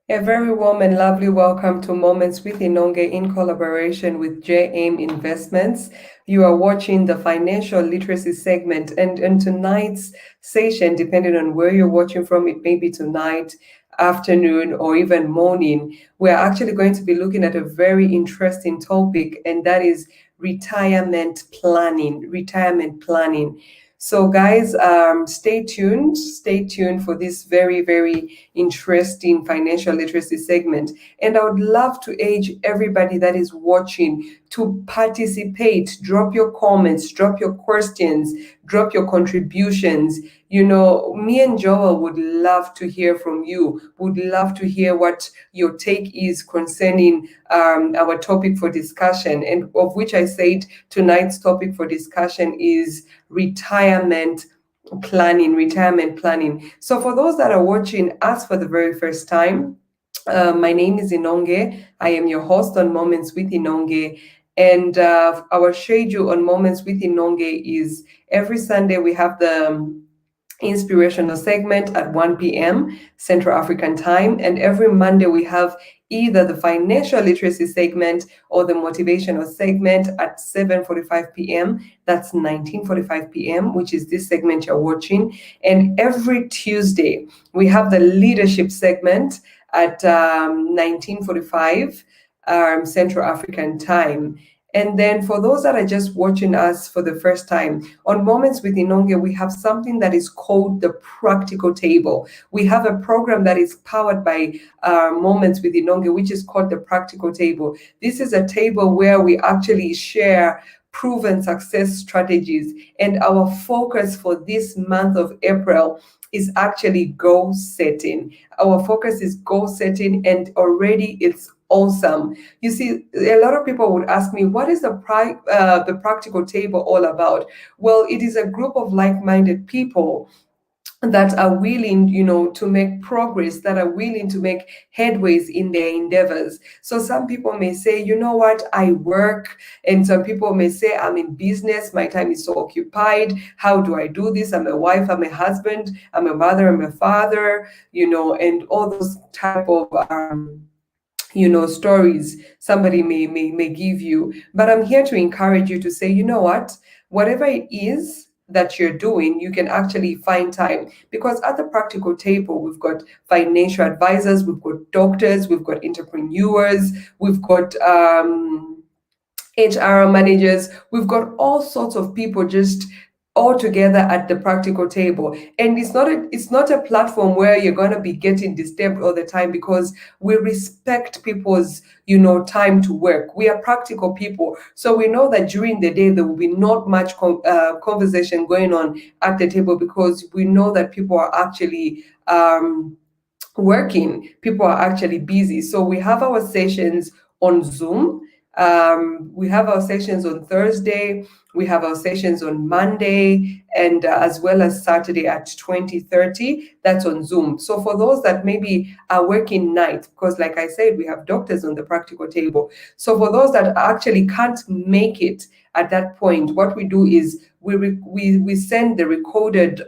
A very warm and lovely welcome to Moments with Inonge in collaboration with JM Investments. You are watching the financial literacy segment, and in tonight's session, depending on where you're watching from, it may be tonight, afternoon, or even morning, we're actually going to be looking at a very interesting topic, and that is retirement planning. Retirement planning. So, guys, stay tuned. Stay tuned for this very, very interesting financial literacy segment. And I would love to urge everybody that is watching to participate. Drop your comments, drop your questions, drop your contributions. Me and Joel would love to hear from you, would love to hear what your take is concerning our topic for discussion, and of which I said tonight's topic for discussion is retirement planning. So for those that are watching us for the very first time, my name is Inonge. I am your host on Moments with Inonge. And our schedule on Moments with Inonge is every Sunday we have the inspirational segment at 1 p.m. Central African time. And every Monday we have either the financial literacy segment or the motivational segment at 7:45 p.m. That's 19:45 p.m., which is this segment you're watching. And every Tuesday we have the leadership segment at 19:45 Central African time. And then for those that are just watching us for the first time, on Moments with Inonge, we have something that is called the Practical Table. We have a program that is powered by Moments with Inonge, which is called the Practical Table. This is a table where we actually share proven success strategies. And our focus for this month of April is actually goal setting. Our focus is goal setting, and already it's awesome. You see, a lot of people would ask me, what is the practical table all about? Well, it is a group of like-minded people that are willing, to make progress, that are willing to make headways in their endeavors. So some people may say, you know what, I work, and some people may say, I'm in business, my time is so occupied. How do I do this? I'm a wife, I'm a husband, I'm a mother, I'm a father, and all those type of stories somebody may give you. But I'm here to encourage you to say, you know what, whatever it is that you're doing, you can actually find time, because at the practical table we've got financial advisors, we've got doctors, we've got entrepreneurs, we've got HR managers, we've got all sorts of people just all together at the practical table. And it's not a platform where you're going to be getting disturbed all the time, because we respect people's time to work. We are practical people, so we know that during the day there will be not much conversation going on at the table, because we know that people are actually working, people are actually busy. So we have our sessions on Zoom. We have our sessions on Thursday, we have our sessions on Monday, and as well as Saturday at 20:30. That's on Zoom. So for those that maybe are working night, because like I said, we have doctors on the practical table. So for those that actually can't make it at that point, what we do is we send the recorded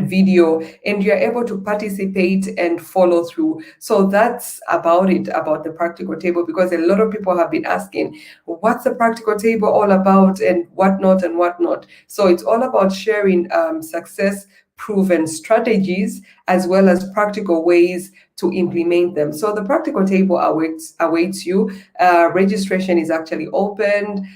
video, and you're able to participate and follow through. So that's about it, about the practical table, because a lot of people have been asking, what's the practical table all about, and whatnot. So it's all about sharing success proven strategies, as well as practical ways to implement them. So the practical table awaits you. Registration is actually opened.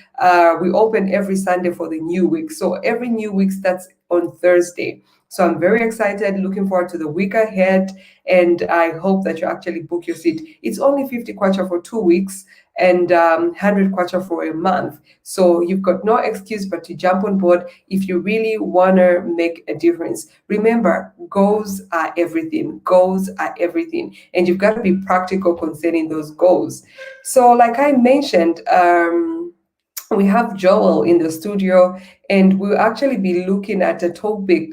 We open every Sunday for the new week. So every new week starts on Thursday. So I'm very excited, looking forward to the week ahead, and I hope that you actually book your seat. It's only 50 kwacha for 2 weeks and 100 kwacha for a month. So you've got no excuse but to jump on board if you really want to make a difference. Remember, goals are everything. Goals are everything. And you've got to be practical concerning those goals. So like I mentioned, we have Joel in the studio, and we'll actually be looking at a topic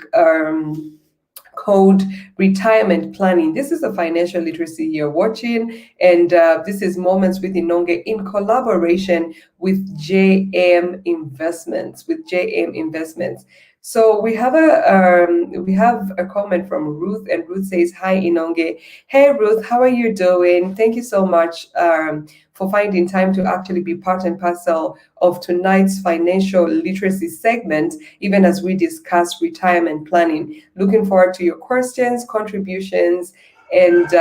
called retirement planning. This is a financial literacy you're watching, and this is Moments with Inonge in collaboration with JM Investments. So we have a comment from Ruth, and Ruth says, "Hi Inonge, hey Ruth, how are you doing? Thank you so much for finding time to actually be part and parcel of tonight's financial literacy segment, even as we discuss retirement planning. Looking forward to your questions, contributions, and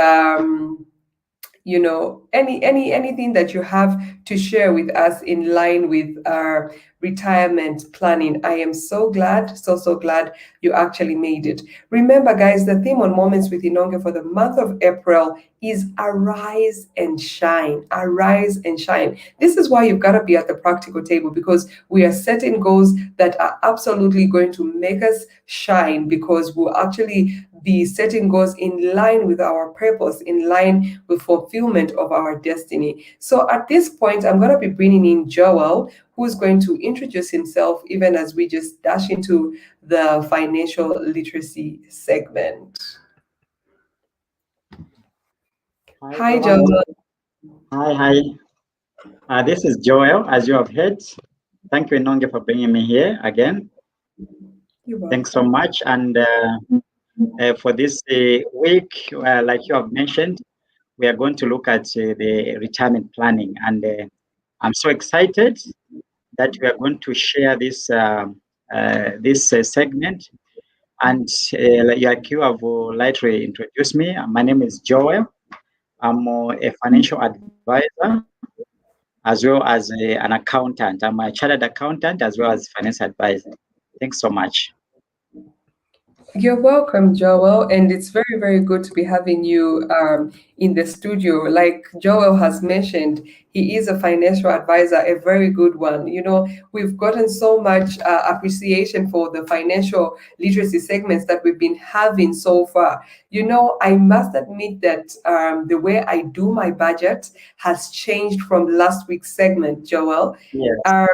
anything that you have to share with us in line with our retirement planning. I am so glad, so glad you actually made it. Remember, guys, the theme on Moments with Inonge for the month of April is arise and shine. Arise and shine. This is why you've got to be at the practical table, because we are setting goals that are absolutely going to make us shine, because we'll actually be setting goals in line with our purpose, in line with fulfillment of our destiny. So at this point, I'm going to be bringing in Joel, who's going to introduce himself, even as we just dash into the financial literacy segment. Hi, Joel. Hi. This is Joel, as you have heard. Thank you, Inonge, for bringing me here again. You're welcome. Thanks so much. And for this week, like you have mentioned, we are going to look at the retirement planning. And I'm so excited that we are going to share this segment. And like you have lightly introduced me, my name is Joel. I'm a financial advisor as well as an accountant. I'm a chartered accountant as well as finance advisor. Thanks so much. You're welcome, Joel, and it's very, very good to be having you in the studio. Like Joel has mentioned, he is a financial advisor, a very good one. We've gotten so much appreciation for the financial literacy segments that we've been having so far. I must admit that the way I do my budget has changed from last week's segment, Joel. Yes.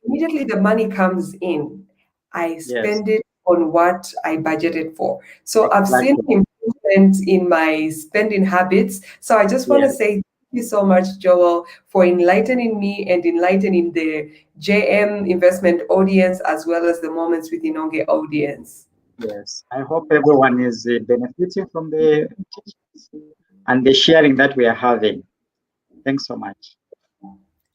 Immediately the money comes in, I spend it on what I budgeted for. So I've seen improvement in my spending habits. So I just want to say thank you so much, Joel, for enlightening me and enlightening the JM investment audience, as well as the Moments with Inonge audience. Yes. I hope everyone is benefiting from the teachings and the sharing that we are having. Thanks so much.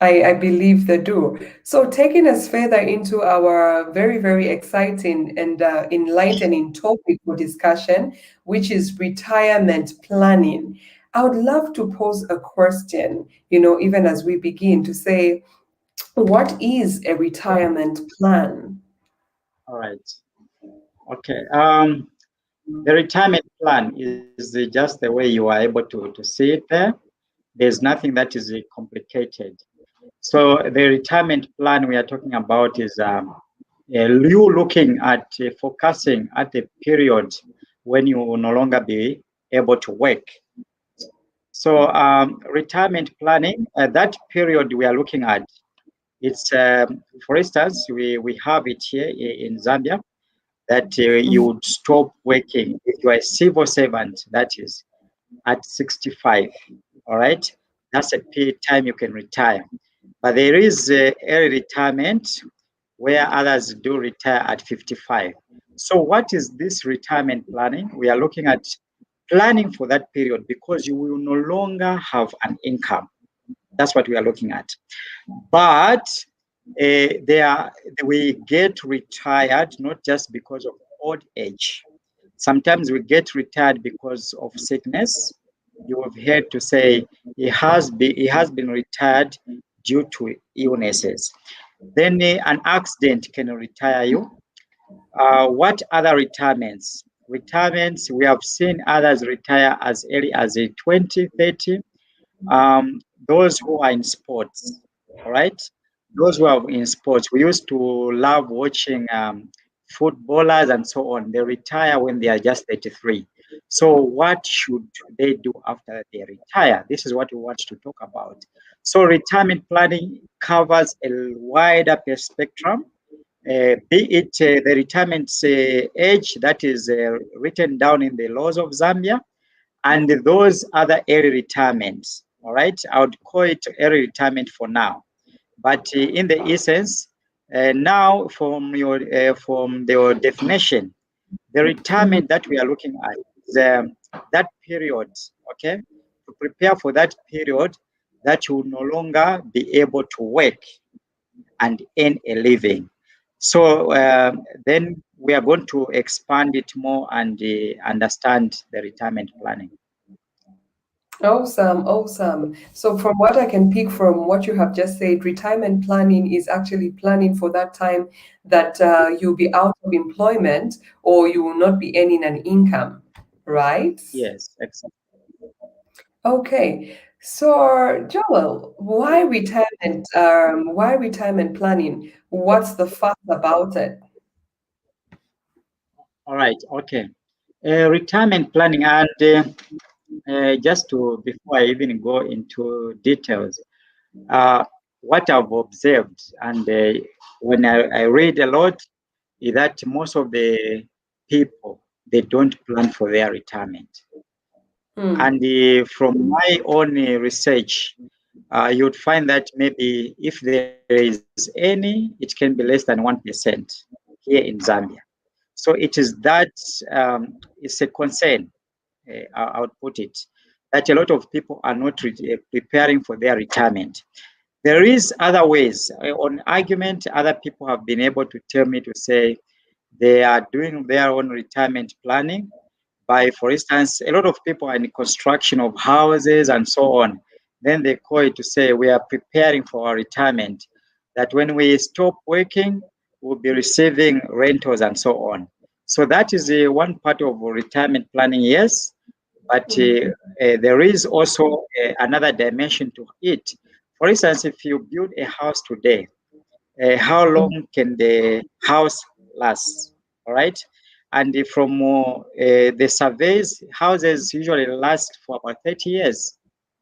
I believe they do. So, taking us further into our very, very exciting and enlightening topic for discussion, which is retirement planning, I would love to pose a question, even as we begin, to say, what is a retirement plan? All right. Okay. The retirement plan is just the way you are able to see it there. There's nothing that is complicated. So the retirement plan we are talking about is you looking at focusing at the period when you will no longer be able to work. So retirement planning, that period we are looking at, it's for instance, we have it here in Zambia that you would stop working if you are a civil servant, that is at 65. All right, that's a period time you can retire. But there is early retirement where others do retire at 55. So what is this retirement planning? We are looking at planning for that period because you will no longer have an income. That's what we are looking at. But we get retired not just because of old age. Sometimes we get retired because of sickness. You have heard to say he has been retired due to illnesses. Then an accident can retire you. What other retirements? Retirements, we have seen others retire as early as 20, 30. Those who are in sports, all right? Those who are in sports, we used to love watching footballers and so on. They retire when they are just 33. So what should they do after they retire? This is what we want to talk about. So retirement planning covers a wider spectrum, be it the retirement age that is written down in the laws of Zambia, and those other early retirements. All right, I would call it early retirement for now. But in the essence, Now, from your definition, the Mhm. retirement that we are looking at is that period, okay, to prepare for that period that you will no longer be able to work and earn a living. So then we are going to expand it more and understand the retirement planning. Awesome, awesome. So, from what I can pick from what you have just said, retirement planning is actually planning for that time that you'll be out of employment or you will not be earning an income, right? Yes, excellent. Okay. So, Joel, why retirement? Why retirement planning? What's the fuss about it? All right, okay. Retirement planning, and just to before I even go into details, uh, what I've observed, and when I read a lot, is that most of the people they don't plan for their retirement. Hmm. And from my own research, you'd find that maybe if there is any, it can be less than 1% here in Zambia. So it is that it's a concern, I would put it, that a lot of people are not preparing for their retirement. There is other ways. On argument, other people have been able to tell me to say they are doing their own retirement planning by, for instance, a lot of people are in construction of houses and so on. Then they call it to say we are preparing for our retirement, that when we stop working, we'll be receiving rentals and so on. So that is one part of retirement planning, yes, but there is also another dimension to it. For instance, if you build a house today, how long can the house last? All right. And from the surveys, houses usually last for about 30 years.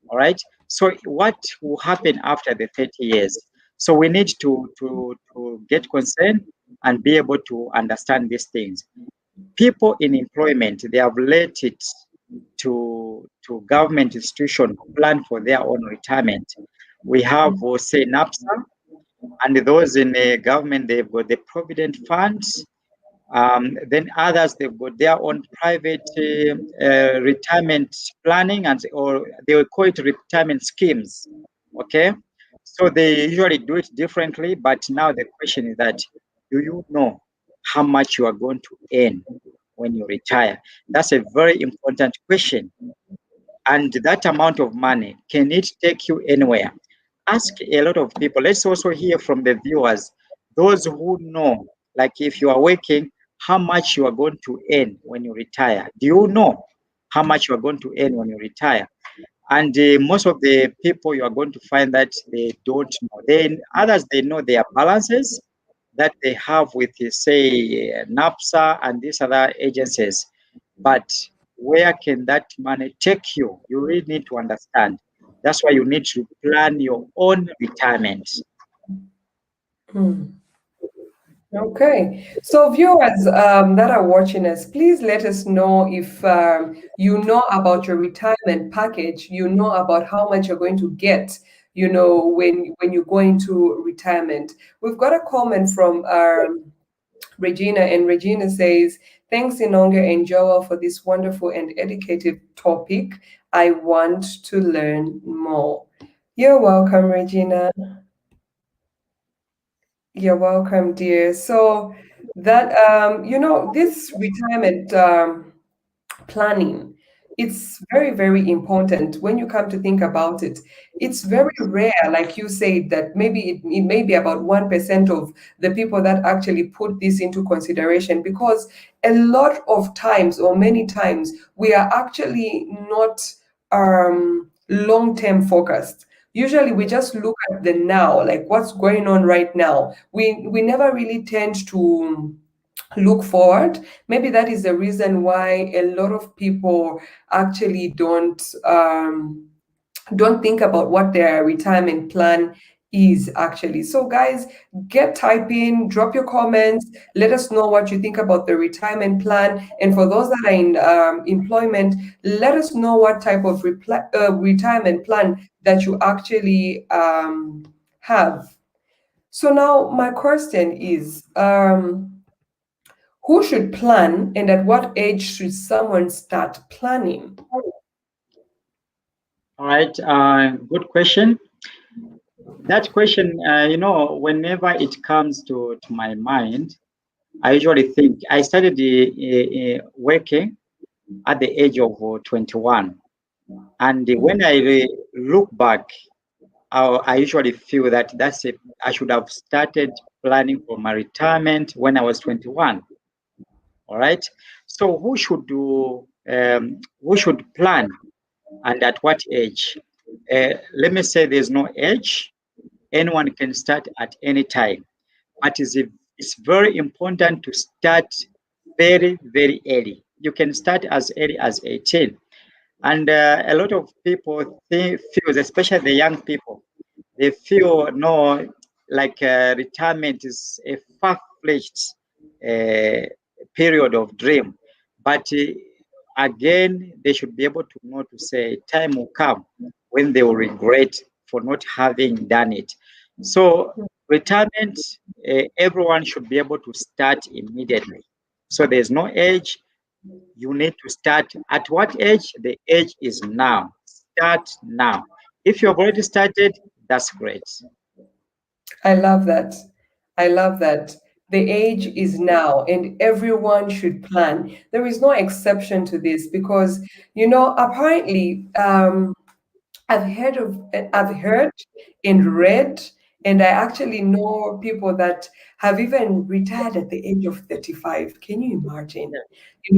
All right. So what will happen after the 30 years? So we need to get concerned and be able to understand these things. People in employment, they have let it to government institution plan for their own retirement. We have, say, NAPSA, and those in the government, they've got the provident funds. Then others, they've got their own private retirement planning, and or they will call it retirement schemes. Okay, so they usually do it differently. But now the question is that, do you know how much you are going to earn when you retire? That's a very important question. And that amount of money, can it take you anywhere? Ask a lot of people. Let's also hear from the viewers, those who know, like if you are working, how much you are going to earn when you retire. Do you know how much you are going to earn when you retire? And most of the people, you are going to find that they don't know. Then others, they know their balances that they have with, say, NAPSA and these other agencies. But where can that money take you? You really need to understand. That's why you need to plan your own retirement. Hmm. Okay, so viewers that are watching us, please let us know if you know about your retirement package. You know about how much you're going to get. When you go into retirement. We've got a comment from Regina, and Regina says, "Thanks, Inonga and Joel, for this wonderful and educative topic. I want to learn more." You're welcome, Regina. You're welcome, dear. So that this retirement planning, it's very, very important when you come to think about it. It's very rare, like you said, that maybe it may be about 1% of the people that actually put this into consideration, because a lot of times, or many times, we are actually not long-term focused. Usually we just look at the now, like what's going on right now. We never really tend to look forward. Maybe that is the reason why a lot of people actually don't think about what their retirement plan is actually. So guys, get typing, drop your comments, let us know what you think about the retirement plan. And for those that are in employment, let us know what type of retirement plan that you actually have. So now my question is, who should plan, and at what age should someone start planning? All right, good question. That question, whenever it comes to my mind, I usually think I started working at the age of 21. And when I look back, I usually feel that I should have started planning for my retirement when I was 21. All right. So who should plan and at what age? Let me say there's no age. Anyone can start at any time. But it's very important to start very, very early. You can start as early as 18. And a lot of people feel, especially the young people, they feel no, like retirement is a far-fetched uh, period of dream. But again, they should be able to know to say time will come when they will regret for not having done it. So retirement, everyone should be able to start immediately. So there's no age. You need to start at what age? The age is now. Start now. If you've already started, that's great. I love that. I love that. The age is now, and everyone should plan. There is no exception to this because, apparently, I've heard and read, and I actually know people that have even retired at the age of 35. Can you imagine?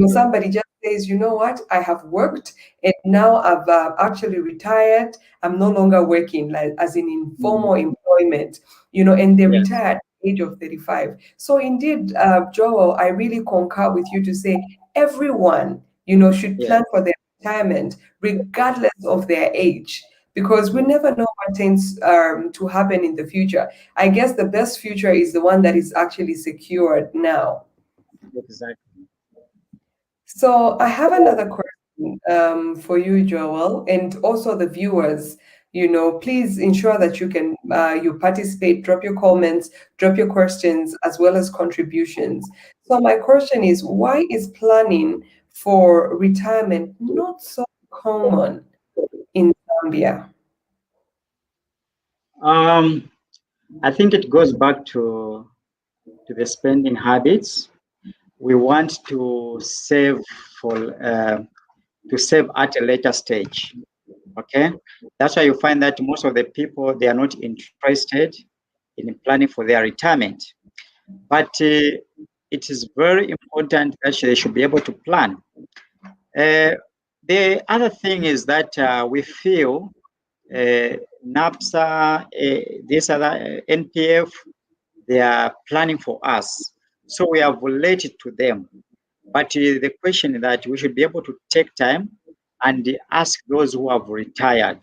Somebody just says, you know what, I have worked and now I've actually retired. I'm no longer working, like as in informal employment, and they Yes, retire at the age of 35. So indeed, Joel, I really concur with you to say everyone, should yes, plan for their retirement regardless of their age, because we never know what tends to happen in the future. I guess the best future is the one that is actually secured now. exactly. So I have another question for you, Joel, and also the viewers. Please ensure that you participate, drop your comments, drop your questions, as well as contributions. So my question is, why is planning for retirement not so common in Zambia? Um, I think it goes back to the spending habits. We want for to save at a later stage. Okay, that's why you find that most of the people they are not interested in planning for their retirement. But it is very important that they should be able to plan. Uh, the other thing is that we feel NAPSA, this other NPF, they are planning for us. So we have related to them. But the question is that we should be able to take time and ask those who have retired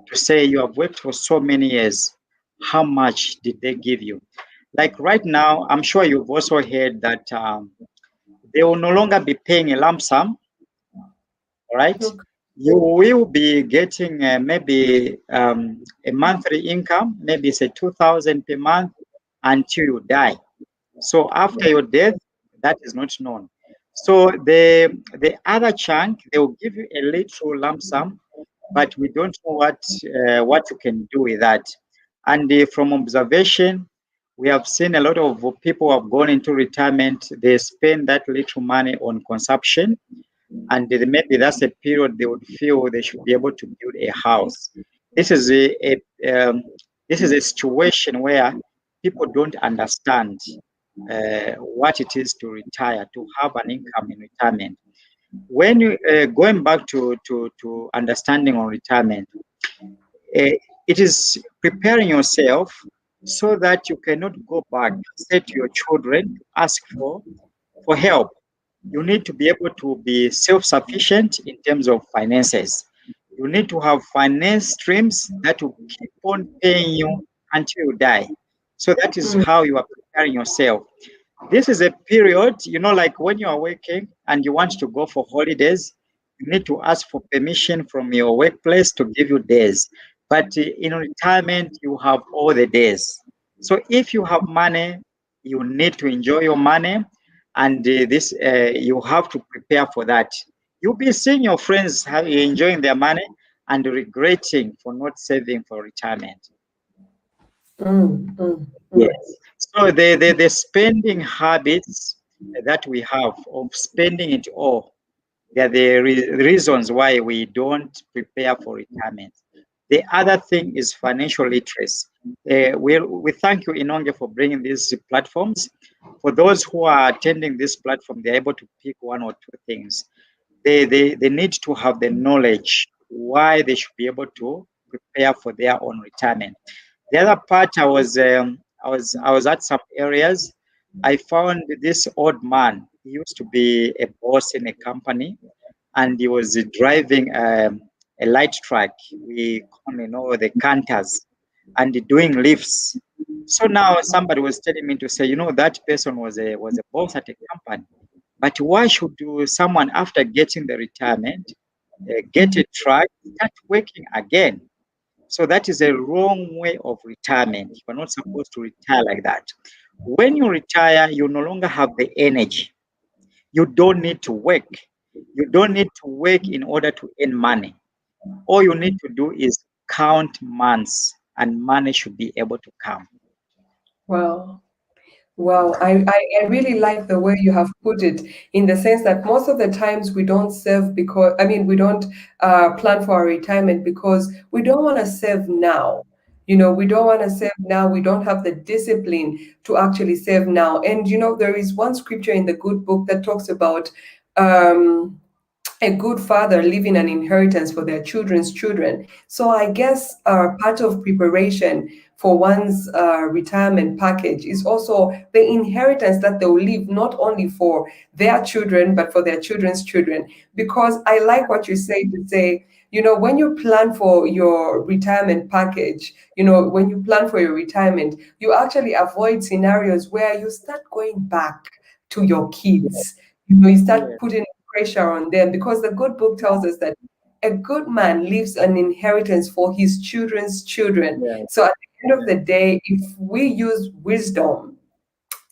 to say, you have worked for so many years, how much did they give you? Like right now, I'm sure you've also heard that they will no longer be paying a lump sum, all right? Okay. You will be getting maybe a monthly income, maybe say 2,000 per month until you die. So after your death, that is not known. So the other chunk, they will give you a little lump sum, but we don't know what you can do with that. And from observation, we have seen a lot of people who have gone into retirement. They spend that little money on consumption, and maybe that's a period they would feel they should be able to build a house. This is this is a situation where people don't understand what it is to retire, to have an income in retirement. When you going back to understanding on retirement, it is preparing yourself so that you cannot go back, say to your children, ask for help. You need to be able to be self-sufficient in terms of finances. You need to have finance streams that will keep on paying you until you die. So that is how you are preparing yourself. This is a period, like when you are working and you want to go for holidays, you need to ask for permission from your workplace to give you days. But in retirement, you have all the days. So if you have money, you need to enjoy your money, and this you have to prepare for that. You'll be seeing your friends enjoying their money and regretting for not saving for retirement. Mm, mm, Yes. mm. So the spending habits that we have of spending it all, they're the reasons why we don't prepare for retirement. The other thing is financial literacy. We thank you, Inonge, for bringing these platforms. For those who are attending this platform, they're able to pick one or two things. They need to have the knowledge why they should be able to prepare for their own retirement. The other part, I was at some areas. I found this old man. He used to be a boss in a company, and he was driving a light truck. We commonly know the canters, and doing lifts. So now somebody was telling me to say, that person was a boss at a company, but why should someone after getting the retirement get a truck, start working again? So that is a wrong way of retirement. You are not supposed to retire like that. When you retire, you no longer have the energy. You don't need to work. You don't need to work in order to earn money. All you need to do is count months, and money should be able to come. Wow. Wow, I really like the way you have put it in the sense that most of the times we don't save because, I mean, we don't plan for our retirement because we don't want to save now. We don't want to save now. We don't have the discipline to actually save now. And, there is one scripture in the good book that talks about um, a good father leaving an inheritance for their children's children. So I guess part of preparation for one's retirement package is also the inheritance that they will leave not only for their children but for their children's children. Because I like what you say to say, when you plan for your retirement package, when you plan for your retirement, you actually avoid scenarios where you start going back to your kids. You start Yes, putting pressure on them because the good book tells us that a good man leaves an inheritance for his children's children. yes, So at the end of the day, if we use wisdom,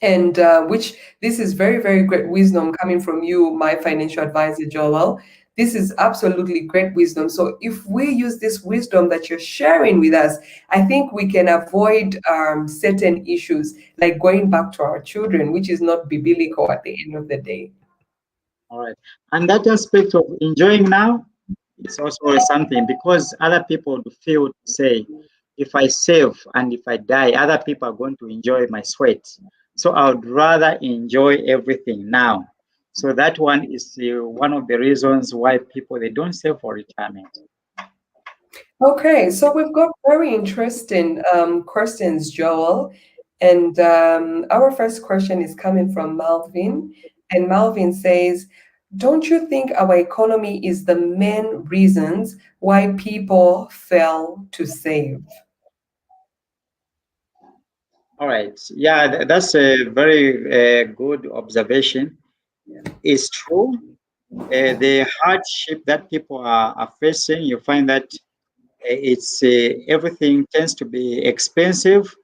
and which this is very, very great wisdom coming from you, my financial advisor, Joel. This is absolutely great wisdom. So if we use this wisdom that you're sharing with us, I think we can avoid certain issues like going back to our children, which is not biblical at the end of the day. all right. And that aspect of enjoying now, it's also something because other people would feel to say, if I save and if I die, other people are going to enjoy my sweat. So I would rather enjoy everything now. So that one is one of the reasons why people they don't save for retirement. Okay, so we've got very interesting questions, Joel. And our first question is coming from Malvin. And Malvin says, don't you think our economy is the main reasons why people fail to save? All right. Yeah, that's a very good observation. It's true. The hardship that people are facing, you find that it's everything tends to be expensive,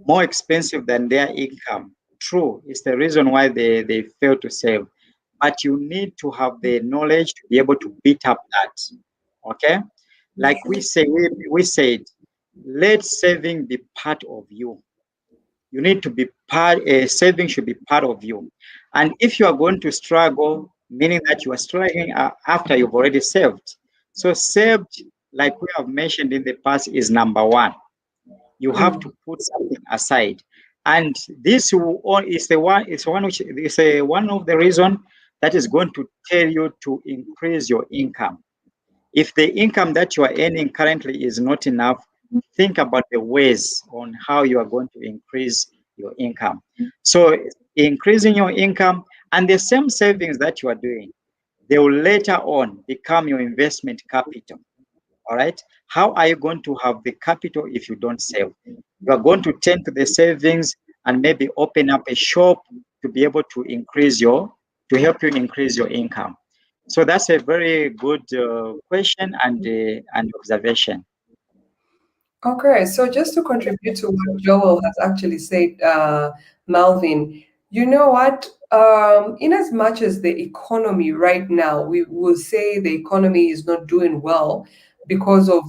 more expensive than their income. True, it's the reason why they fail to save. But you need to have the knowledge to be able to beat up that. Okay? Like we said, let saving be part of you. You need to be part, saving should be part of you. And if you are going to struggle, meaning that you are struggling after you've already saved. So saved, like we have mentioned in the past, is number one. You have Mm. to put something aside. And this is the one, it's one which is one of the reason that is going to tell you to increase your income. If the income that you are earning currently is not enough, think about the ways on how you are going to increase your income. So, increasing your income and the same savings that you are doing, they will later on become your investment capital. All right. How are you going to have the capital if you don't save? You are going to tend to the savings and maybe open up a shop to be able to to help you increase your income. So that's a very good question and observation. Okay, so just to contribute to what Joel has actually said, Malvin, you know what? In as much as the economy right now, we will say the economy is not doing well because of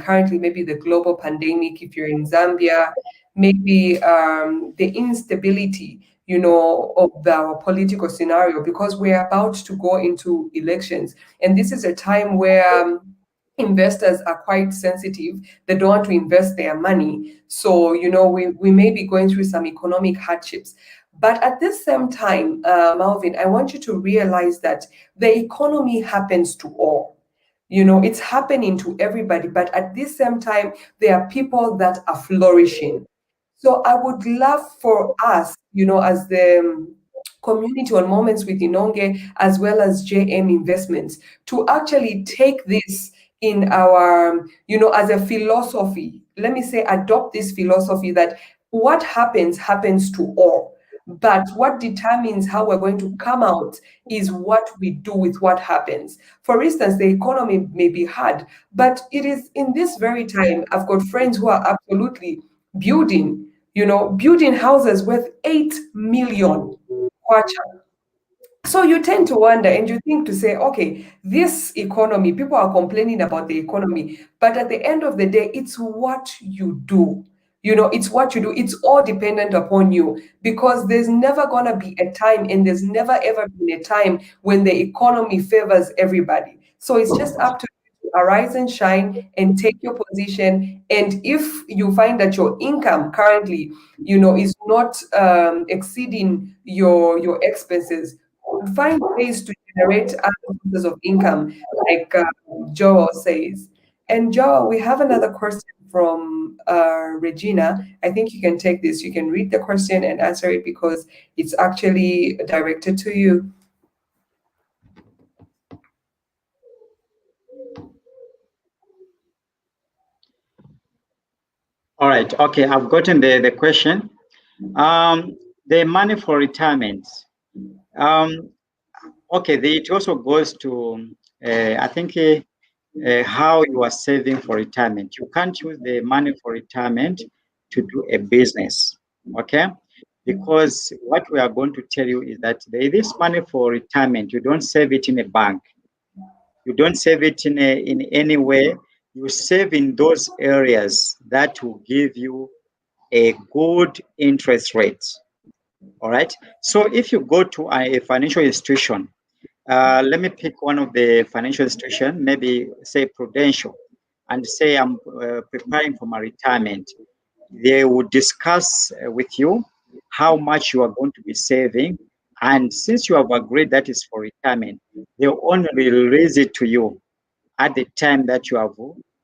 currently maybe the global pandemic, if you're in Zambia, maybe the instability, of our political scenario, because we're about to go into elections. And this is a time where investors are quite sensitive. They don't want to invest their money. So, we may be going through some economic hardships. But at this same time, Malvin, I want you to realize that the economy happens to all. It's happening to everybody. But at this same time, there are people that are flourishing. So I would love for us, as the community on Moments with Inonge, as well as JM Investments, to actually take this in our, as a philosophy. Let me say, adopt this philosophy that what happens happens to all. But what determines how we're going to come out is what we do with what happens. For instance, the economy may be hard, but it is in this very time, I've got friends who are absolutely building houses worth 8 million kwacha. So you tend to wonder and you think to say, okay, this economy, people are complaining about the economy, but at the end of the day, it's what you do. It's what you do. It's all dependent upon you, because there's never going to be a time, and there's never ever been a time when the economy favors everybody. So it's just up to you to arise and shine and take your position. And if you find that your income currently, is not exceeding your expenses, find ways to generate other sources of income, like Joel says. And Joel, we have another question from Regina. I think you can take this. You can read the question and answer it because it's actually directed to you. All right. Okay, I've gotten the question. The money for retirement. Um, okay, it also goes to, I think, how you are saving for retirement. You can't use the money for retirement to do a business, okay? Because what we are going to tell you is that this money for retirement, you don't save it in a bank. You don't save it in any way. You save in those areas that will give you a good interest rate. All right. So if you go to a financial institution, let me pick one of the financial institution, maybe say Prudential, and say I'm preparing for my retirement. They would discuss with you how much you are going to be saving, and since you have agreed that is for retirement, they'll only release it to you at the time that you have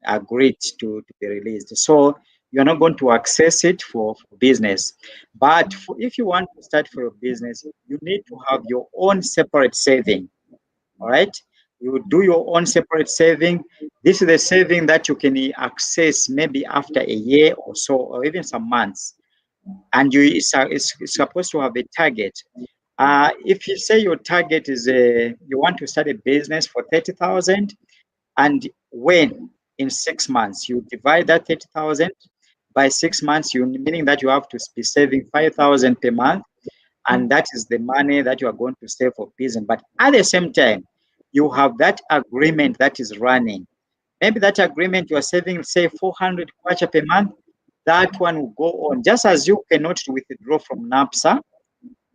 agreed to be released. So you're not going to access it for business. But if you want to start for your business, you need to have your own separate saving. All right. You do your own separate saving. This is the saving that you can access maybe after a year or so, or even some months. And it's supposed to have a target. If you say your target is you want to start a business for 30,000, and when in 6 months you divide that 30,000 by 6 months, meaning that you have to be saving 5,000 per month, and that is the money that you are going to save for business. But at the same time, you have that agreement that is running. Maybe that agreement you are saving, say 400 kwacha per month, that one will go on. Just as you cannot withdraw from NAPSA,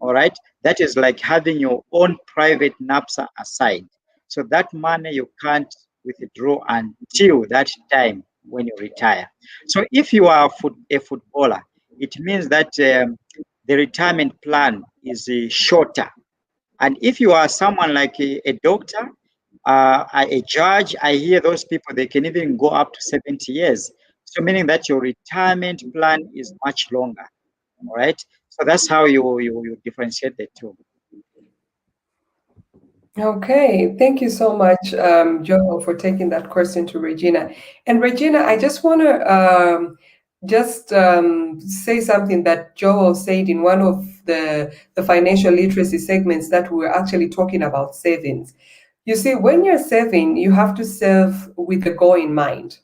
all right, that is like having your own private NAPSA aside. So that money you can't withdraw until that time when you retire. So if you are a footballer, it means that the retirement plan is shorter. And if you are someone like a doctor, a judge, I hear those people, they can even go up to 70 years. So meaning that your retirement plan is much longer. All right. So that's how you differentiate the two. Okay, thank you so much, Joel, for taking that question to Regina. And Regina, I just want to just say something that Joel said in one of the financial literacy segments that we were actually talking about savings. You see, when you're saving, you have to save with the goal in mind.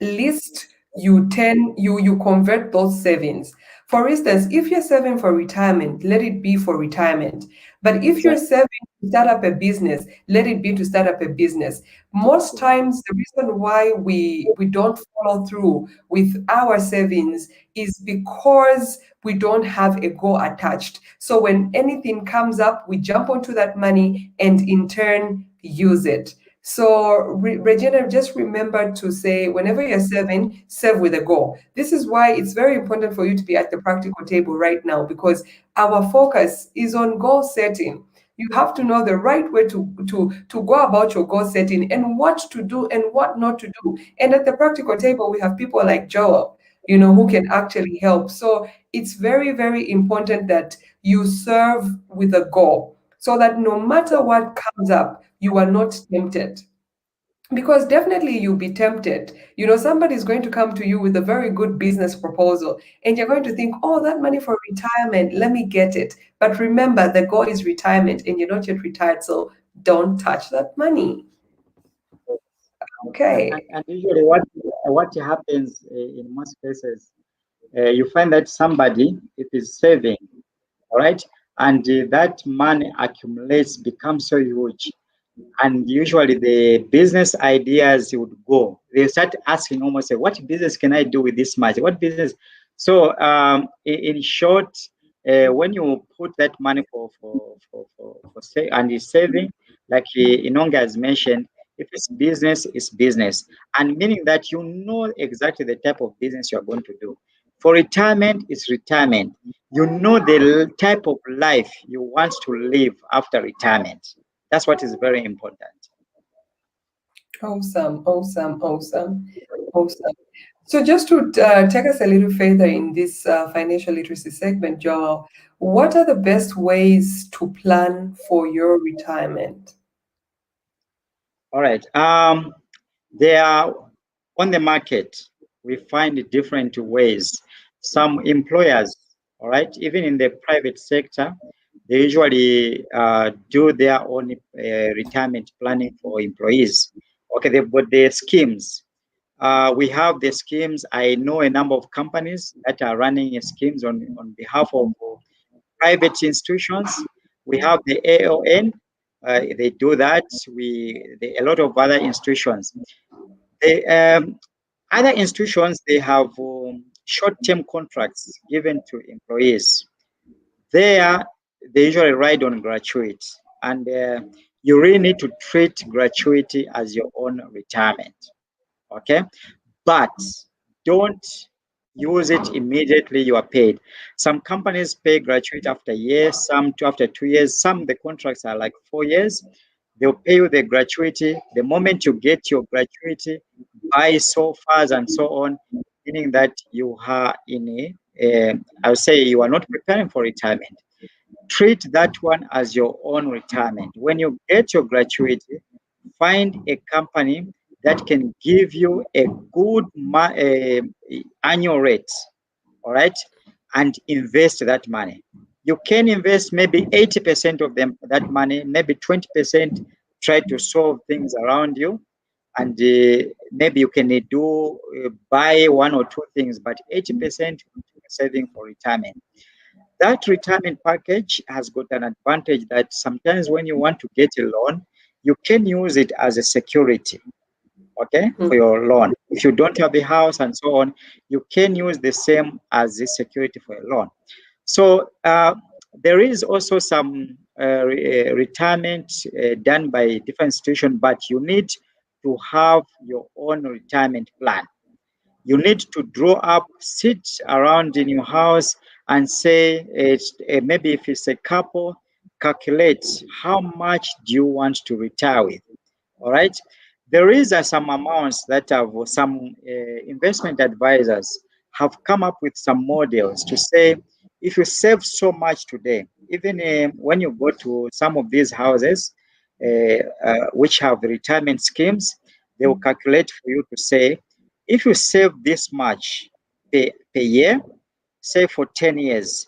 Least you convert those savings. For instance, if you're saving for retirement, let it be for retirement. But if you're saving to start up a business, let it be to start up a business. Most times, the reason why we don't follow through with our savings is because we don't have a goal attached. So when anything comes up, we jump onto that money and in turn use it. So, Regina, just remember to say, whenever you're saving, save with a goal. This is why it's very important for you to be at the practical table right now, because our focus is on goal setting. You have to know the right way to go about your goal setting and what to do and what not to do. And at the practical table, we have people like Joel, who can actually help. So it's very, very important that you serve with a goal so that no matter what comes up, you are not tempted. Because definitely you'll be tempted. Somebody's going to come to you with a very good business proposal, and you're going to think, oh, that money for retirement, let me get it. But remember, the goal is retirement, and you're not yet retired, so don't touch that money. Okay. And usually, what happens in most cases, you find that somebody, it is saving, all right, and that money accumulates, becomes so huge, and usually the business ideas would go. They start asking almost, say, what business can I do with this money? What business? So, in short, when you put that money for say, and is saving, like Inonga has mentioned, if it's business, it's business, and meaning that you know exactly the type of business you are going to do. For retirement, it's retirement. You know the type of life you want to live after retirement. That's what is very important. Awesome, awesome, awesome, awesome. So just to take us a little further in this financial literacy segment, Joel, what are the best ways to plan for your retirement? All right. They are on the market. We find different ways. Some employers, all right, even in the private sector, they usually do their own retirement planning for employees. Okay, they've got their schemes. We have the schemes. I know a number of companies that are running schemes on behalf of private institutions. We have the AON. They do that. A lot of other institutions. They, other institutions, they have short-term contracts given to employees. There, they usually ride on gratuity, and you really need to treat gratuity as your own retirement. Okay, but don't use it immediately you are paid. Some companies pay gratuity after years, some after 2 years, some the contracts are like 4 years. They'll pay you the gratuity. The moment you get your gratuity, buy sofas and so on, meaning that you are I would say you are not preparing for retirement. Treat that one as your own retirement. When you get your gratuity, find a company that can give you a good annual rate, all right, and invest that money. You can invest maybe 80% of that money, maybe 20%, try to solve things around you, and maybe you can buy one or two things, but 80% saving for retirement. That retirement package has got an advantage that sometimes when you want to get a loan, you can use it as a security, okay, for your loan. If you don't have a house and so on, you can use the same as the security for a loan. So there is also some retirement done by different institutions, but you need to have your own retirement plan. You need to draw up, sit around in your house and say, maybe if it's a couple, calculate how much do you want to retire with. All right. There is some amounts that have some investment advisors have come up with some models to say, if you save so much today, even when you go to some of these houses which have retirement schemes, they will calculate for you to say, if you save this much per year, say for 10 years,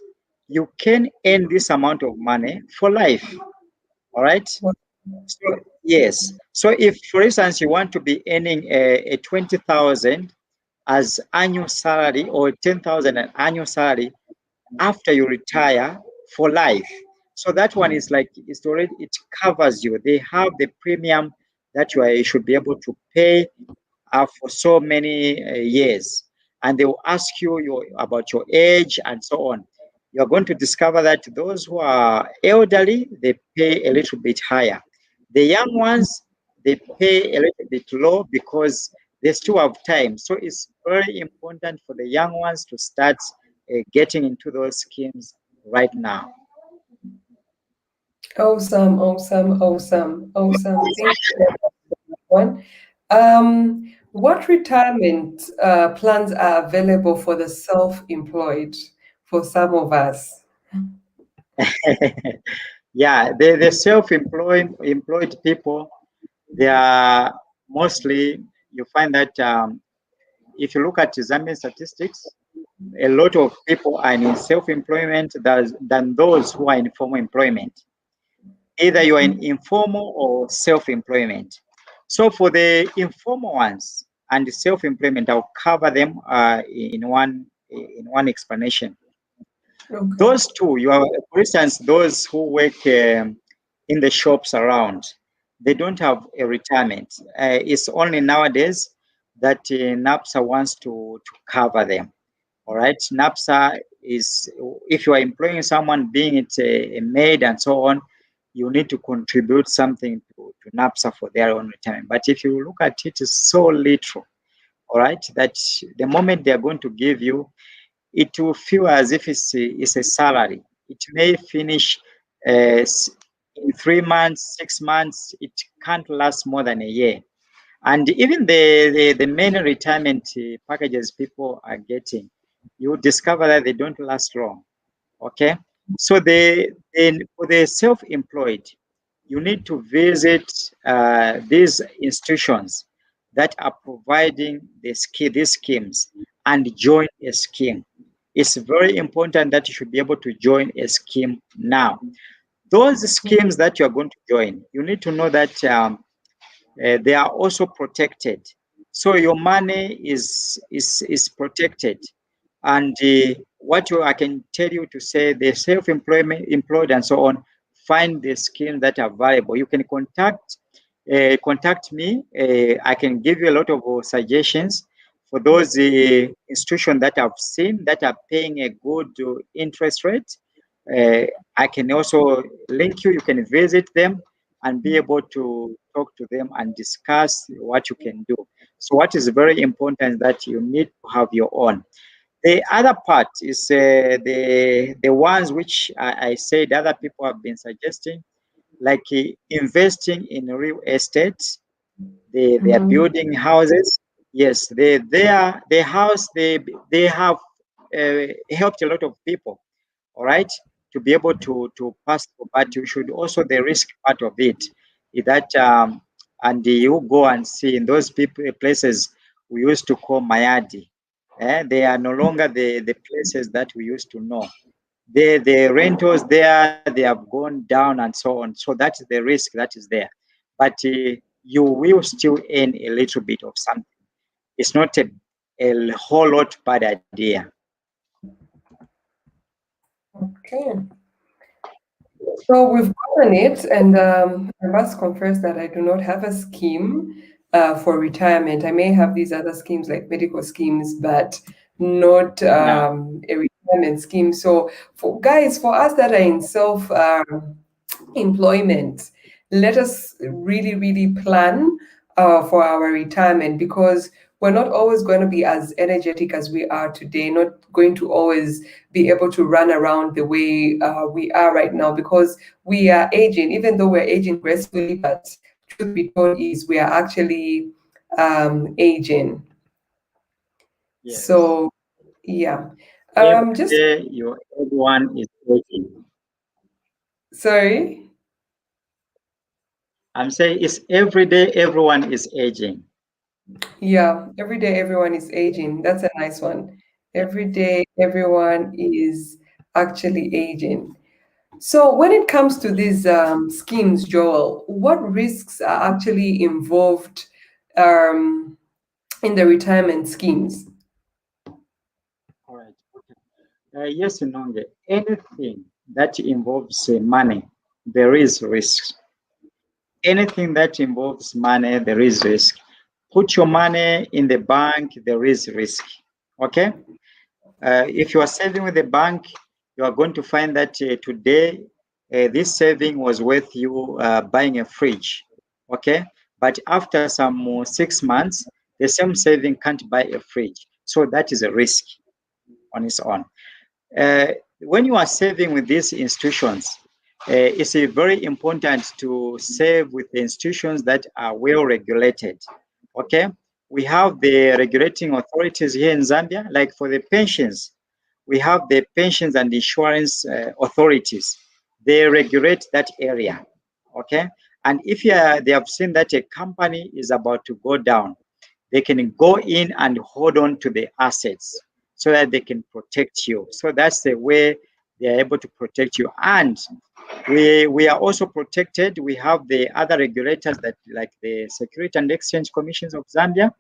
you can earn this amount of money for life. All right. So yes. So if, for instance, you want to be earning a 20,000 as annual salary or 10,000 an annual salary after you retire for life. So that one is like it's already, it covers you. They have the premium that you should be able to pay for so many years, and they will ask you about your age and so on. You are going to discover that those who are elderly, they pay a little bit higher. The young ones, they pay a little bit low because they still have time. So it's very important for the young ones to start getting into those schemes right now. Awesome, awesome, awesome, awesome. Thank you, everyone. What retirement plans are available for the self-employed for some of us? Yeah, the self-employed people, they are mostly, you find that if you look at Zambian statistics, a lot of people are in self-employment than those who are in formal employment. Either you are in informal or self-employment. So for the informal ones and the self-employment, I'll cover them in one explanation. Okay. Those two, you are, for instance, those who work in the shops around, they don't have a retirement. It's only nowadays that NAPSA wants to cover them. All right, NAPSA is, if you are employing someone, being it a maid and so on, you need to contribute something to NAPSA for their own retirement. But if you look at it, it's so little. All right, that the moment they are going to give you, it will feel as if it's a salary. It may finish in 3 months, 6 months. It can't last more than a year. And even the main retirement packages people are getting, you discover that they don't last long. Okay, so for the self-employed, you need to visit these institutions that are providing these schemes and join a scheme. It's very important that you should be able to join a scheme now. Those schemes that you are going to join, you need to know that they are also protected. So your money is protected. And what I can tell you to say, the self-employment, employed, and so on, find the schemes that are viable. You can contact me. I can give you a lot of suggestions for those institutions that I've seen that are paying a good interest rate. Uh, I can also link you. You can visit them and be able to talk to them and discuss what you can do. So, what is very important is that you need to have your own. The other part is the ones which I said other people have been suggesting, like investing in real estate. They are Mhm. building houses. Yes, the house they have helped a lot of people. All right, to be able to pass through, but you should also the risk part of it is that and you go and see in those people places we used to call Mayadi. They are no longer the places that we used to know. The rentals there, they have gone down and so on. So that's the risk that is there. But you will still earn a little bit of something. It's not a whole lot bad idea. Okay. So we've gotten it, and I must confess that I do not have a scheme for retirement. I may have these other schemes like medical schemes, but not Now, a retirement scheme. So, for guys, for us that are in self employment, let us really, really plan for our retirement because we're not always going to be as energetic as we are today, not going to always be able to run around the way we are right now because we are aging, even though we're aging gracefully, but truth be told is we are actually aging. yes. So, yeah. Every Just day, everyone is aging. sorry. I'm saying it's every day everyone is aging. Yeah, every day everyone is aging. That's a nice one. Yeah. Every day everyone is actually aging. So when it comes to these schemes, Joel, what risks are actually involved um, in the retirement schemes? All right. Yes, Nonge. Anything that involves money, there is risk. Anything that involves money, there is risk. Put your money in the bank, there is risk. Okay? If you are saving with the bank, you are going to find that today this saving was worth you buying a fridge. Okay? But after some 6 months, the same saving can't buy a fridge. So that is a risk on its own. Uh, when you are saving with these institutions, it's very important to save with the institutions that are well regulated. Okay, we have the regulating authorities here in Zambia, like for the pensions, we have the pensions and insurance authorities. They regulate that area. Okay, and if they have seen that a company is about to go down, they can go in and hold on to the assets so that they can protect you. So that's the way they are able to protect you. And we are also protected. We have the other regulators that like the Security and Exchange Commissions of Zambia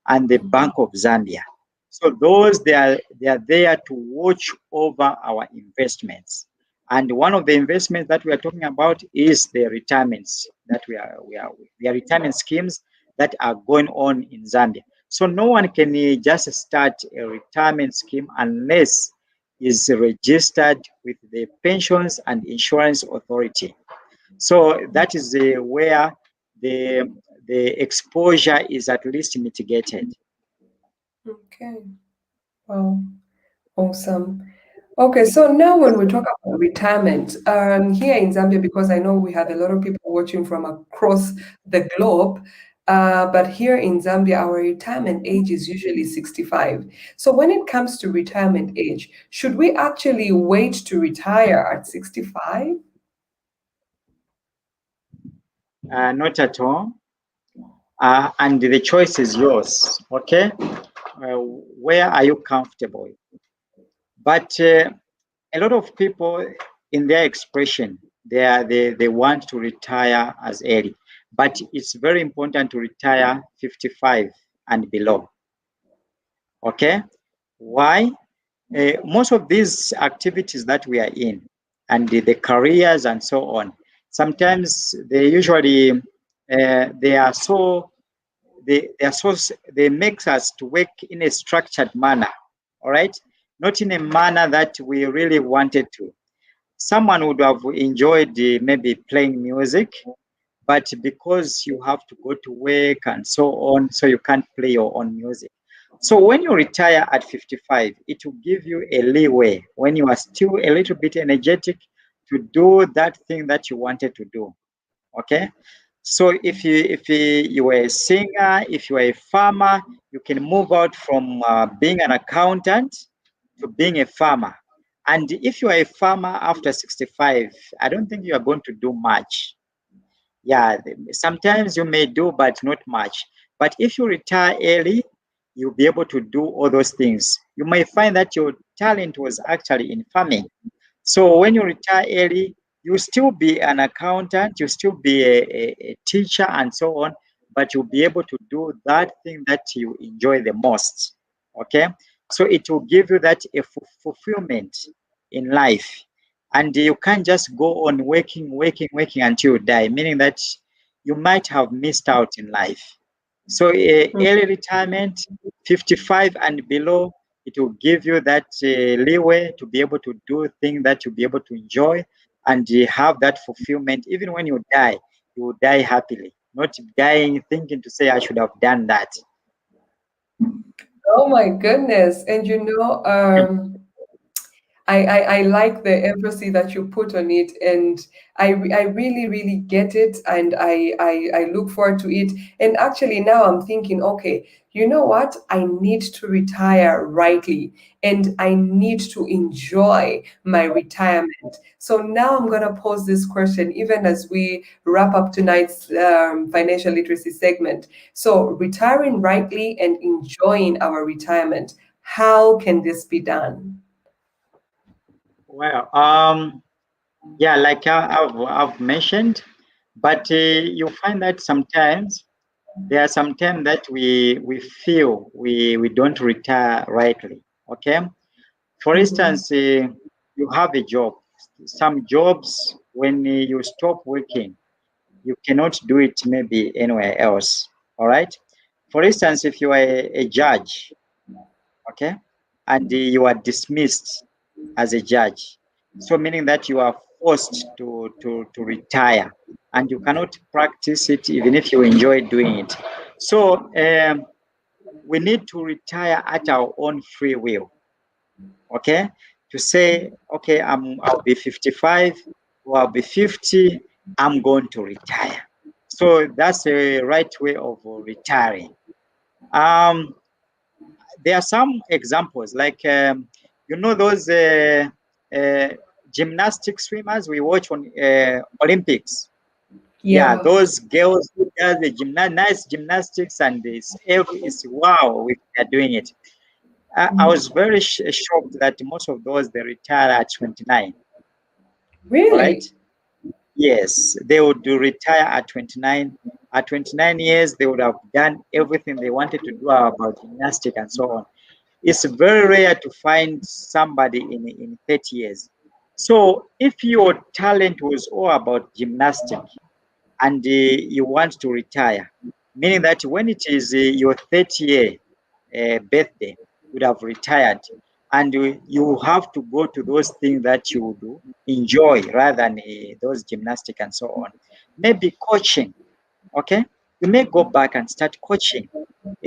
and the Bank of Zambia. So those they are there to watch over our investments. And one of the investments that we are talking about is the retirements that we are retirement schemes that are going on in Zambia. So no one can just start a retirement scheme unless is registered with the Pensions and Insurance Authority. So that is where the the exposure is at least mitigated. Okay. Wow. Awesome. Okay, so now when we talk about retirement, here in Zambia, because I know we have a lot of people watching from across the globe, but here in Zambia, our retirement age is usually 65. So when it comes to retirement age, should we actually wait to retire at 65? Not at all. And the choice is yours. Okay, where are you comfortable? But a lot of people, in their expression, they want to retire as early. But it's very important to retire 55 and below. Okay, why? Most of these activities that we are in and the careers and so on, sometimes they usually they are so they are so they make us to work in a structured manner, all right, not in a manner that we really wanted to. Someone would have enjoyed maybe playing music, but because you have to go to work and so on, so you can't play your own music. So when you retire at 55, it will give you a leeway when you are still a little bit energetic to do that thing that you wanted to do. Okay. So if you were a singer, if you are a farmer, you can move out from being an accountant to being a farmer. And if you are a farmer after 65, I don't think you are going to do much. Yeah, sometimes you may do, but not much. But if you retire early, you'll be able to do all those things. You may find that your talent was actually in farming. So when you retire early, you still be an accountant, you still be a teacher and so on, but you'll be able to do that thing that you enjoy the most. Okay? So it will give you that fulfillment in life. And you can't just go on working until you die, meaning that you might have missed out in life. So early retirement, 55 and below, it will give you that leeway to be able to do things that you'll be able to enjoy and have that fulfillment. Even when you die, you will die happily, not dying thinking to say, I should have done that. Oh my goodness. And I like the emphasis that you put on it, and I really, really get it, and I look forward to it. And actually, now I'm thinking, okay, you know what? I need to retire rightly, and I need to enjoy my retirement. So now I'm going to pose this question, even as we wrap up tonight's financial literacy segment. So, retiring rightly and enjoying our retirement, how can this be done? Well, Yeah, like I've mentioned, but you find that sometimes there are some time that we feel we don't retire rightly. Okay, for Mhm. instance, you have a job. Some jobs, when you stop working, you cannot do it maybe anywhere else. All right. For instance, if you are a judge, okay, and you are dismissed as a judge, so meaning that you are forced to retire, and you cannot practice it even if you enjoy doing it. So we need to retire at our own free will, okay, to say, okay, I'll be 55 or I'll be 50, I'm going to retire. So that's a right way of retiring. um there are some examples like those uh, gymnastic swimmers we watch on Olympics. Yeah, Yeah. those girls who does the nice gymnastics, and it's wow if they're doing it. I was very shocked that most of those they retire at 29. All right. Really? Yes, they would do retire at 29. At 29 years, they would have done everything they wanted to do about gymnastic and so on. It's very rare to find somebody in 30 years. So if your talent was all about gymnastic and you want to retire, meaning that when it is your 30th year birthday, you would have retired, and you have to go to those things that you do enjoy rather than those gymnastic and so on. Maybe coaching, okay? You may go back and start coaching,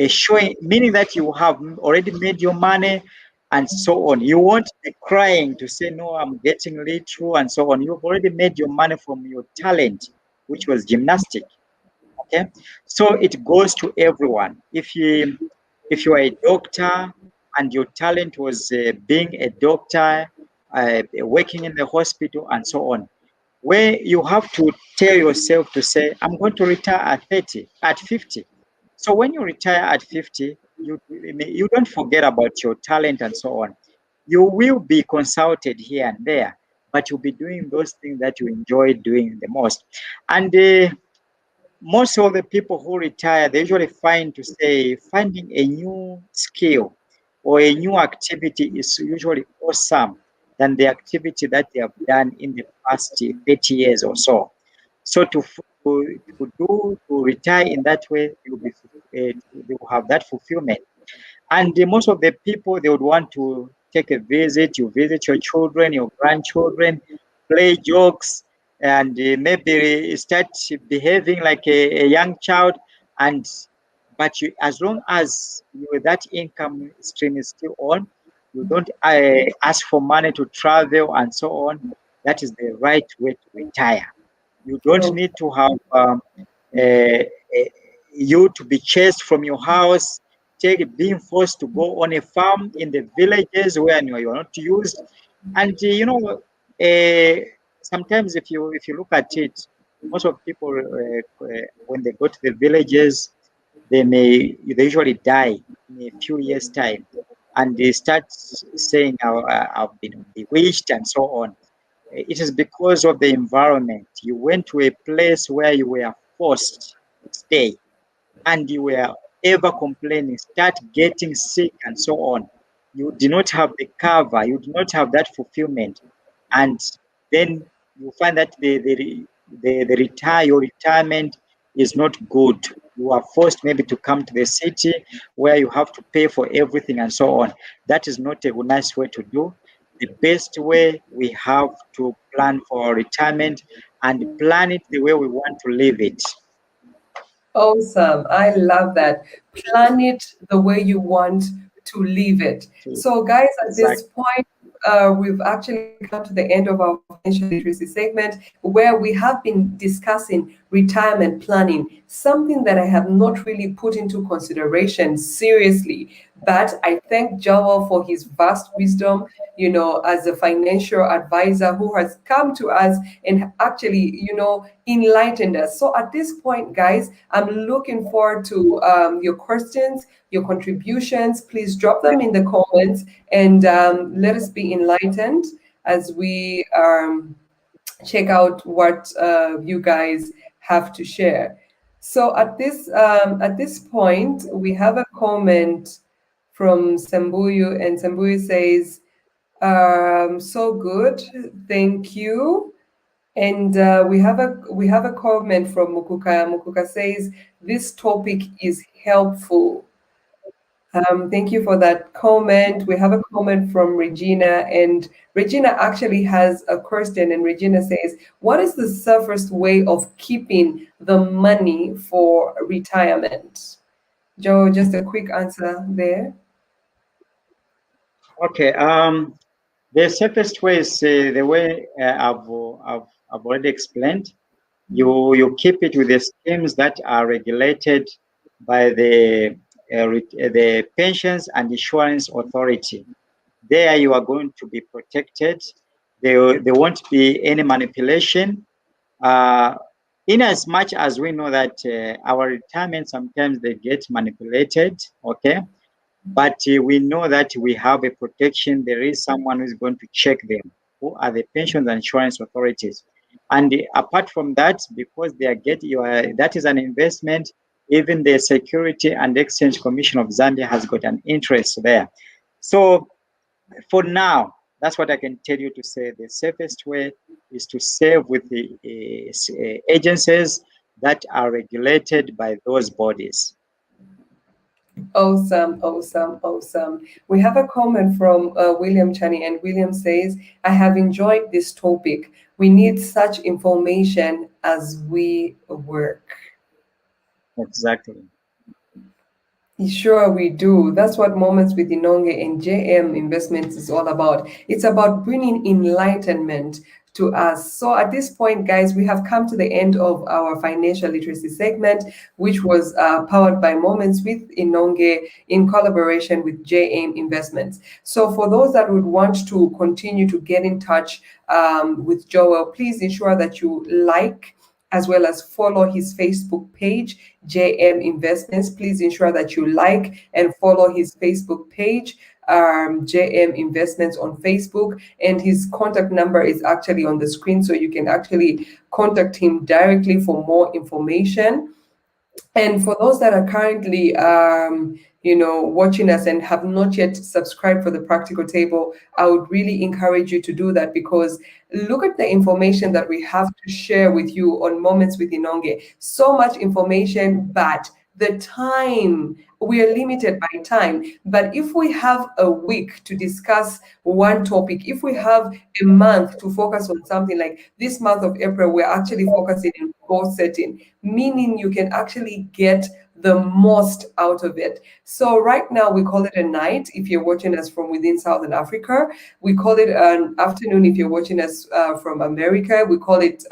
showing, meaning that you have already made your money and so on. You won't be crying to say, no, I'm getting little and so on. You've already made your money from your talent, which was gymnastic. Okay, so it goes to everyone. If you are a doctor and your talent was being a doctor, working in the hospital and so on, where you have to tell yourself to say, I'm going to retire at 30, at 50. So when you retire at 50, you don't forget about your talent and so on. You will be consulted here and there, but you'll be doing those things that you enjoy doing the most. And most of the people who retire, they usually find to say finding a new skill or a new activity is usually awesome than the activity that they have done in the past 30 years or so. So to retire in that way, they will have that fulfillment. And most of the people, they would want to take a visit. You visit your children, your grandchildren, play jokes, and maybe start behaving like a young child. And but as long as that income stream is still on, you don't ask for money to travel and so on. That is the right way to retire. You don't Okay. need to have uh, you to be chased from your house, being forced to go on a farm in the villages where you are not used. And sometimes if you look at it, most of people when they go to the villages, they usually die in a few years' time, and they start saying, I've been bewitched and so on. It is because of the environment. You went to a place where you were forced to stay and you were ever complaining, start getting sick and so on. You do not have the cover, you do not have that fulfillment. And then you find that your retirement is not good. You are forced maybe to come to the city where you have to pay for everything and so on. That is not a nice way to do. The best way, we have to plan for our retirement and plan it the way we want to live it. Awesome. I love that. Plan it the way you want to leave it. So, guys, at this Exactly. point, we've actually come to the end of our financial literacy segment where we have been discussing retirement planning, something that I have not really put into consideration seriously. But I thank Joel for his vast wisdom, as a financial advisor who has come to us and actually, enlightened us. So at this point, guys, I'm looking forward to your questions, your contributions. Please drop them in the comments and let us be enlightened as we check out what you guys have to share. So at this point, we have a comment from Sambuyu, and Sambuyu says, "So good, thank you." And we have a comment from Mukuka. Mukuka says, "This topic is helpful." Thank you for that comment. We have a comment from Regina, and Regina actually has a question. And Regina says, "What is the safest way of keeping the money for retirement?" Joe, just a quick answer there. Okay. The safest way is the way I've already explained. You keep it with the schemes that are regulated by the Pensions and Insurance Authority. There you are going to be protected. There won't be any manipulation. In as much as we know that our retirement sometimes they get manipulated, okay, but we know that we have a protection. There is someone who's going to check them, who are the pensions and insurance authorities. And apart from that, because they are getting that is an investment, even the Security and Exchange Commission of Zambia has got an interest there. So for now, that's what I can tell you to say. The safest way is to save with the agencies that are regulated by those bodies. Awesome, awesome, awesome. We have a comment from William Chani, and William says, "I have enjoyed this topic. We need such information as we work." Exactly. Sure, we do. That's what Moments with Inonge and JM Investments is all about. It's about bringing enlightenment to us. So at this point, guys, we have come to the end of our financial literacy segment, which was powered by Moments with Inonge in collaboration with JM Investments. So for those that would want to continue to get in touch with Joel, please ensure that you like as well as follow his Facebook page, JM Investments. Please ensure that you like and follow his Facebook page, JM Investments on Facebook. And his contact number is actually on the screen, so you can actually contact him directly for more information. And for those that are currently, watching us and have not yet subscribed for the Practical Table, I would really encourage you to do that, because look at the information that we have to share with you on Moments with Inonge. So much information, but the time, we are limited by time. But if we have a week to discuss one topic, if we have a month to focus on something, like this month of April, we're actually focusing in goal setting, meaning you can actually get the most out of it. So right now we call it a night if you're watching us from within Southern Africa. We call it an afternoon if you're watching us from America. We call it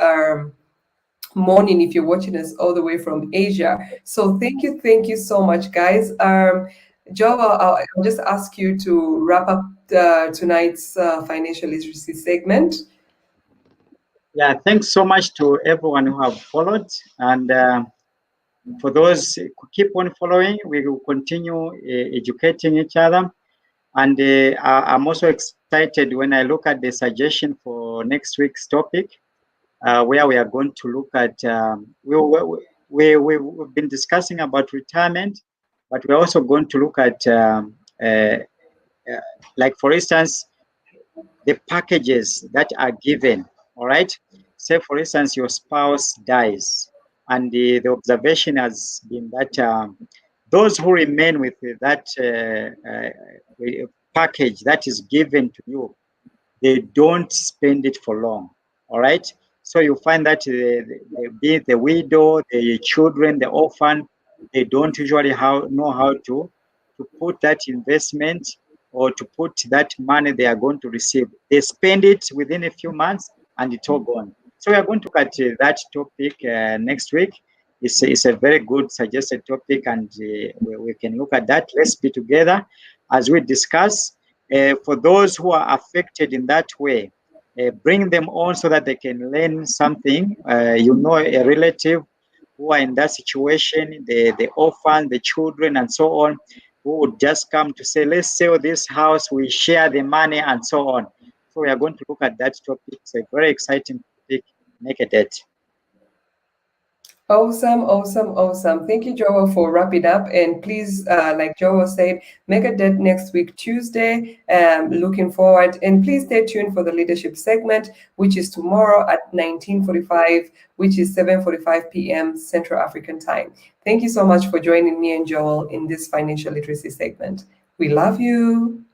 morning if you're watching us all the way from Asia. So thank you so much, guys. Joe, I'll just ask you to wrap up tonight's financial literacy segment. Yeah, thanks so much to everyone who have followed, and for those who keep on following, we will continue educating each other. And I'm also excited when I look at the suggestion for next week's topic, where we are going to look at, we've been discussing about retirement, but we're also going to look at, like for instance, the packages that are given, all right? Say, for instance, your spouse dies, and the observation has been that those who remain with that package that is given to you, they don't spend it for long, all right? So you find that be it the widow, the children, the orphan, they don't usually know how to put that investment or to put that money they are going to receive. They spend it within a few months and it's all gone. So we are going to look at that topic next week. It's a very good suggested topic, and we can look at that. Let's be together as we discuss. For those who are affected in that way, bring them on so that they can learn something. A relative who are in that situation, the orphan, the children, and so on, who would just come to say, let's sell this house, we share the money, and so on. So we are going to look at that topic. It's a very exciting topic, make a date. Awesome, awesome, awesome. Thank you, Joel, for wrapping up. And please, like Joel said, make a date next week, Tuesday. Looking forward. And please stay tuned for the leadership segment, which is tomorrow at 19:45, which is 7:45 p.m. Central African time. Thank you so much for joining me and Joel in this financial literacy segment. We love you.